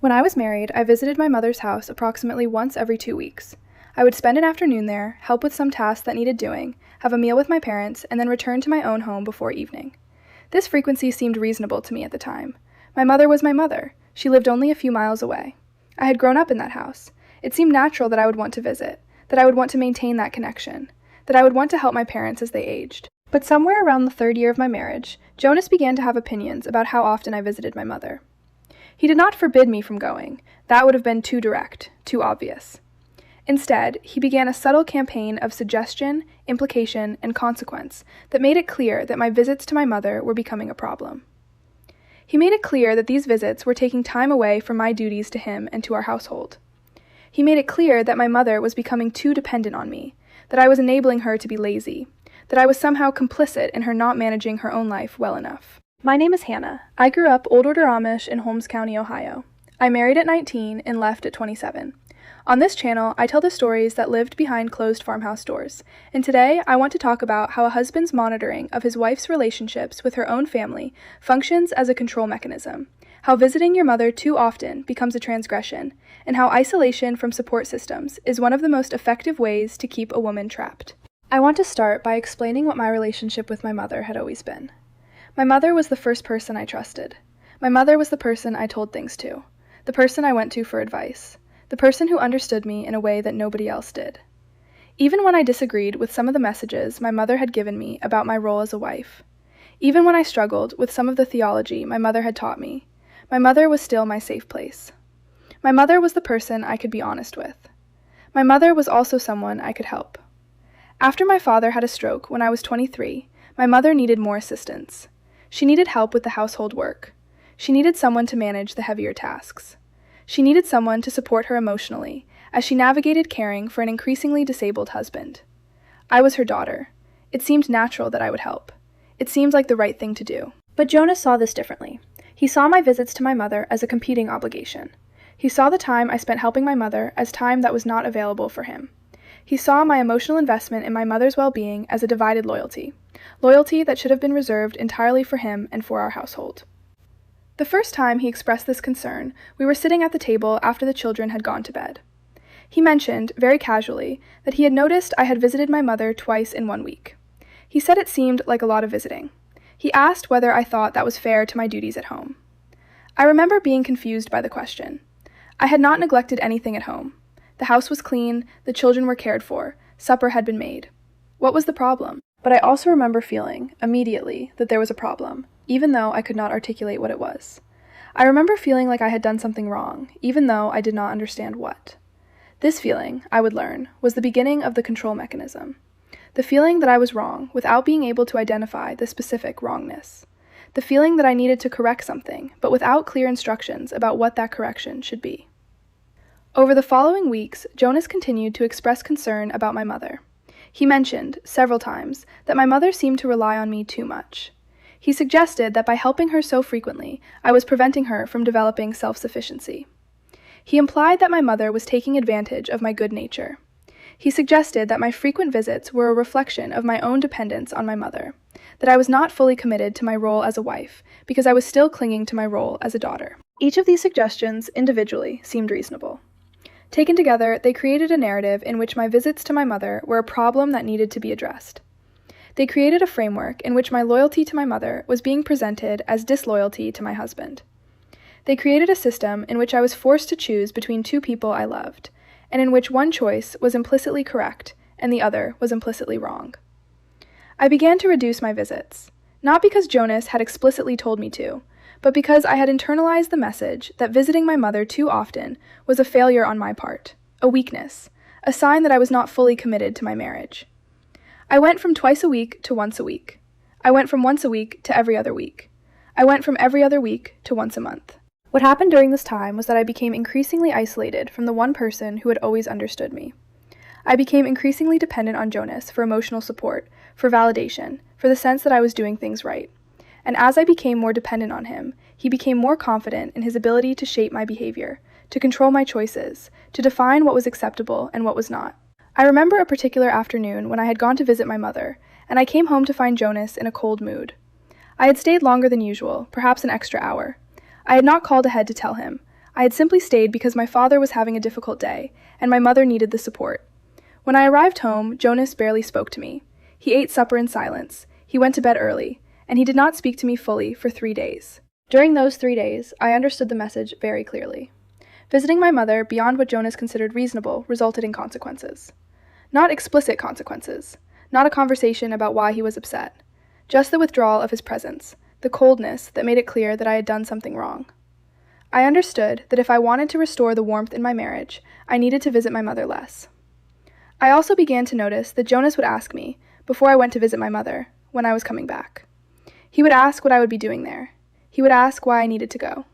When I was married, I visited my mother's house approximately once every 2 weeks. I would spend an afternoon there, help with some tasks that needed doing, have a meal with my parents, and then return to my own home before evening. This frequency seemed reasonable to me at the time. My mother was my mother. She lived only a few miles away. I had grown up in that house. It seemed natural that I would want to visit, that I would want to maintain that connection, that I would want to help my parents as they aged. But somewhere around the 3rd year of my marriage, Jonas began to have opinions about how often I visited my mother. He did not forbid me from going. That would have been too direct, too obvious. Instead, he began a subtle campaign of suggestion, implication, and consequence that made it clear that my visits to my mother were becoming a problem. He made it clear that these visits were taking time away from my duties to him and to our household. He made it clear that my mother was becoming too dependent on me, that I was enabling her to be lazy, that I was somehow complicit in her not managing her own life well enough. My name is Hannah. I grew up Old Order Amish in Holmes County, Ohio. I married at 19 and left at 27. On this channel, I tell the stories that lived behind closed farmhouse doors, and today I want to talk about how a husband's monitoring of his wife's relationships with her own family functions as a control mechanism, how visiting your mother too often becomes a transgression, and how isolation from support systems is one of the most effective ways to keep a woman trapped. I want to start by explaining what my relationship with my mother had always been. My mother was the first person I trusted. My mother was the person I told things to, the person I went to for advice, the person who understood me in a way that nobody else did. Even when I disagreed with some of the messages my mother had given me about my role as a wife, even when I struggled with some of the theology my mother had taught me, my mother was still my safe place. My mother was the person I could be honest with. My mother was also someone I could help. After my father had a stroke when I was 23, my mother needed more assistance. She needed help with the household work. She needed someone to manage the heavier tasks. She needed someone to support her emotionally as she navigated caring for an increasingly disabled husband. I was her daughter. It seemed natural that I would help. It seemed like the right thing to do. But Jonas saw this differently. He saw my visits to my mother as a competing obligation. He saw the time I spent helping my mother as time that was not available for him. He saw my emotional investment in my mother's well-being as a divided loyalty that should have been reserved entirely for him and for our household. The first time he expressed this concern, we were sitting at the table after the children had gone to bed. He mentioned, very casually, that he had noticed I had visited my mother twice in 1 week. He said it seemed like a lot of visiting. He asked whether I thought that was fair to my duties at home. I remember being confused by the question. I had not neglected anything at home. The house was clean, the children were cared for, supper had been made. What was the problem? But I also remember feeling, immediately, that there was a problem, even though I could not articulate what it was. I remember feeling like I had done something wrong, even though I did not understand what. This feeling, I would learn, was the beginning of the control mechanism. The feeling that I was wrong without being able to identify the specific wrongness. The feeling that I needed to correct something, but without clear instructions about what that correction should be. Over the following weeks, Jonas continued to express concern about my mother. He mentioned, several times, that my mother seemed to rely on me too much. He suggested that by helping her so frequently, I was preventing her from developing self-sufficiency. He implied that my mother was taking advantage of my good nature. He suggested that my frequent visits were a reflection of my own dependence on my mother, that I was not fully committed to my role as a wife because I was still clinging to my role as a daughter. Each of these suggestions, individually, seemed reasonable. Taken together, they created a narrative in which my visits to my mother were a problem that needed to be addressed. They created a framework in which my loyalty to my mother was being presented as disloyalty to my husband. They created a system in which I was forced to choose between two people I loved, and in which one choice was implicitly correct and the other was implicitly wrong. I began to reduce my visits, not because Jonas had explicitly told me to, but because I had internalized the message that visiting my mother too often was a failure on my part, a weakness, a sign that I was not fully committed to my marriage. I went from twice a week to once a week. I went from once a week to every other week. I went from every other week to once a month. What happened during this time was that I became increasingly isolated from the one person who had always understood me. I became increasingly dependent on Jonas for emotional support, for validation, for the sense that I was doing things right. And as I became more dependent on him, he became more confident in his ability to shape my behavior, to control my choices, to define what was acceptable and what was not. I remember a particular afternoon when I had gone to visit my mother, and I came home to find Jonas in a cold mood. I had stayed longer than usual, perhaps an extra hour. I had not called ahead to tell him. I had simply stayed because my father was having a difficult day, and my mother needed the support. When I arrived home, Jonas barely spoke to me. He ate supper in silence, he went to bed early, and he did not speak to me fully for 3 days. During those 3 days, I understood the message very clearly. Visiting my mother beyond what Jonas considered reasonable resulted in consequences. Not explicit consequences, not a conversation about why he was upset, just the withdrawal of his presence, the coldness that made it clear that I had done something wrong. I understood that if I wanted to restore the warmth in my marriage, I needed to visit my mother less. I also began to notice that Jonas would ask me, before I went to visit my mother, when I was coming back. He would ask what I would be doing there. He would ask why I needed to go.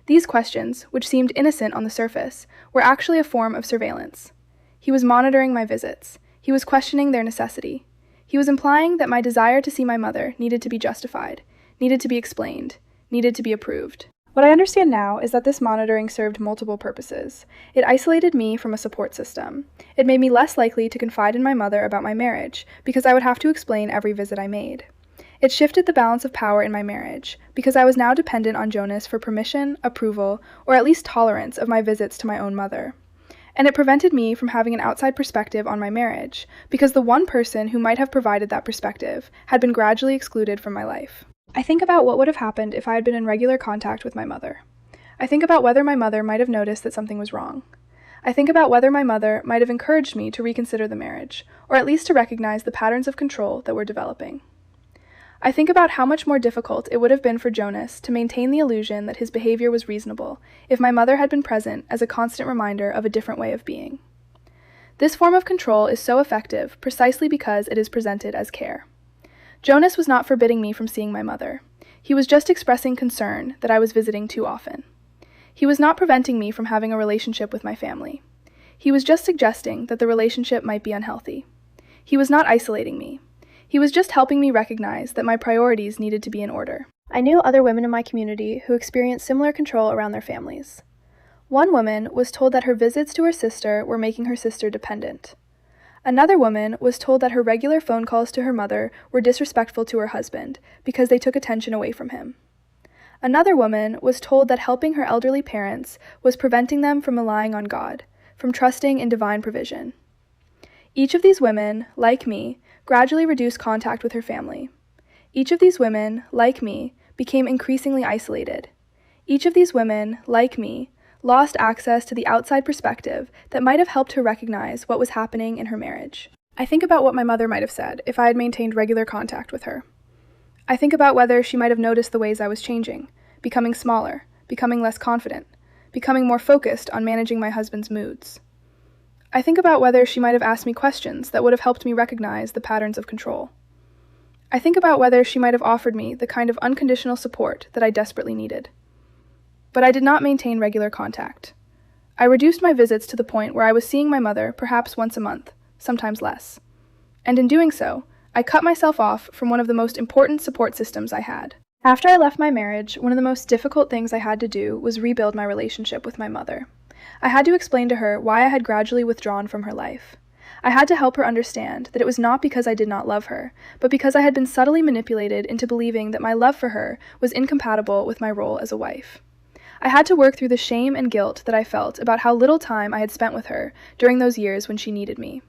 These questions, which seemed innocent on the surface, were actually a form of surveillance. He was monitoring my visits. He was questioning their necessity. He was implying that my desire to see my mother needed to be justified, needed to be explained, needed to be approved. What I understand now is that this monitoring served multiple purposes. It isolated me from a support system. It made me less likely to confide in my mother about my marriage, because I would have to explain every visit I made. It shifted the balance of power in my marriage, because I was now dependent on Jonas for permission, approval, or at least tolerance of my visits to my own mother. And it prevented me from having an outside perspective on my marriage, because the one person who might have provided that perspective had been gradually excluded from my life. I think about what would have happened if I had been in regular contact with my mother. I think about whether my mother might have noticed that something was wrong. I think about whether my mother might have encouraged me to reconsider the marriage, or at least to recognize the patterns of control that were developing. I think about how much more difficult it would have been for Jonas to maintain the illusion that his behavior was reasonable if my mother had been present as a constant reminder of a different way of being. This form of control is so effective precisely because it is presented as care. Jonas was not forbidding me from seeing my mother. He was just expressing concern that I was visiting too often. He was not preventing me from having a relationship with my family. He was just suggesting that the relationship might be unhealthy. He was not isolating me. He was just helping me recognize that my priorities needed to be in order. I knew other women in my community who experienced similar control around their families. One woman was told that her visits to her sister were making her sister dependent. Another woman was told that her regular phone calls to her mother were disrespectful to her husband because they took attention away from him. Another woman was told that helping her elderly parents was preventing them from relying on God, from trusting in divine provision. Each of these women, like me, gradually reduced contact with her family. Each of these women, like me, became increasingly isolated. Each of these women, like me, lost access to the outside perspective that might have helped her recognize what was happening in her marriage. I think about what my mother might have said if I had maintained regular contact with her. I think about whether she might have noticed the ways I was changing, becoming smaller, becoming less confident, becoming more focused on managing my husband's moods. I think about whether she might have asked me questions that would have helped me recognize the patterns of control. I think about whether she might have offered me the kind of unconditional support that I desperately needed. But I did not maintain regular contact. I reduced my visits to the point where I was seeing my mother perhaps once a month, sometimes less. And in doing so, I cut myself off from one of the most important support systems I had. After I left my marriage, one of the most difficult things I had to do was rebuild my relationship with my mother. I had to explain to her why I had gradually withdrawn from her life. I had to help her understand that it was not because I did not love her, but because I had been subtly manipulated into believing that my love for her was incompatible with my role as a wife. I had to work through the shame and guilt that I felt about how little time I had spent with her during those years when she needed me.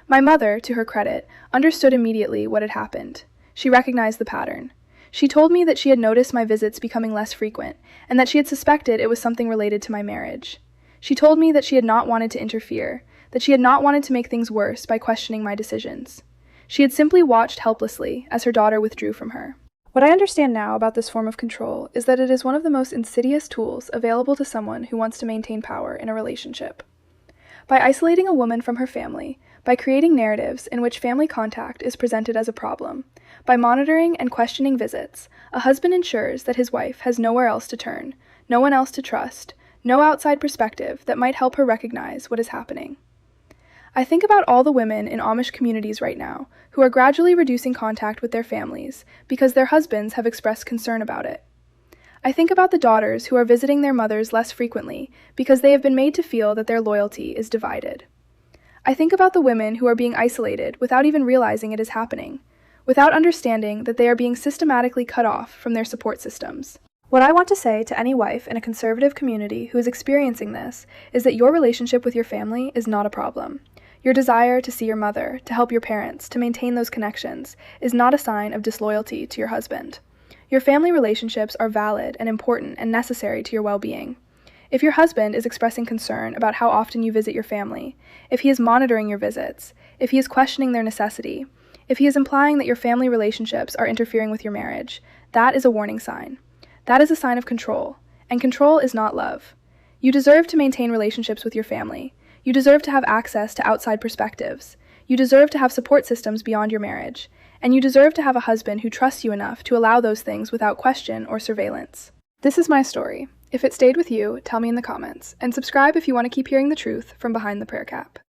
My mother, to her credit, understood immediately what had happened. She recognized the pattern. She told me that she had noticed my visits becoming less frequent, and that she had suspected it was something related to my marriage. She told me that she had not wanted to interfere, that she had not wanted to make things worse by questioning my decisions. She had simply watched helplessly as her daughter withdrew from her. What I understand now about this form of control is that it is one of the most insidious tools available to someone who wants to maintain power in a relationship. By isolating a woman from her family, by creating narratives in which family contact is presented as a problem, by monitoring and questioning visits, a husband ensures that his wife has nowhere else to turn, no one else to trust, no outside perspective that might help her recognize what is happening. I think about all the women in Amish communities right now who are gradually reducing contact with their families because their husbands have expressed concern about it. I think about the daughters who are visiting their mothers less frequently because they have been made to feel that their loyalty is divided. I think about the women who are being isolated without even realizing it is happening, without understanding that they are being systematically cut off from their support systems. What I want to say to any wife in a conservative community who is experiencing this is that your relationship with your family is not a problem. Your desire to see your mother, to help your parents, to maintain those connections, is not a sign of disloyalty to your husband. Your family relationships are valid and important and necessary to your well-being. If your husband is expressing concern about how often you visit your family, if he is monitoring your visits, if he is questioning their necessity, if he is implying that your family relationships are interfering with your marriage, that is a warning sign. That is a sign of control, and control is not love. You deserve to maintain relationships with your family. You deserve to have access to outside perspectives. You deserve to have support systems beyond your marriage. And you deserve to have a husband who trusts you enough to allow those things without question or surveillance. This is my story. If it stayed with you, tell me in the comments, and subscribe if you want to keep hearing the truth from behind the prayer cap.